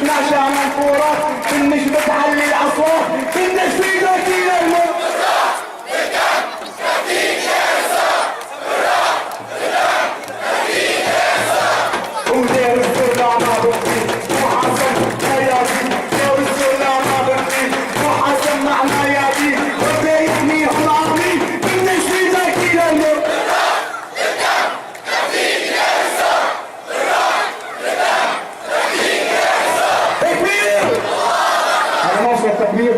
النعشة منفورة كنش بتعلي الأصوات كنش في ذكي الموت ودير السلة ما بقي وحسن حياتي دير السلة ما بقي وحسن معناياتي وبيحمي حرامي كنش في ذكي الموت تكبير! أنا موصل تكبير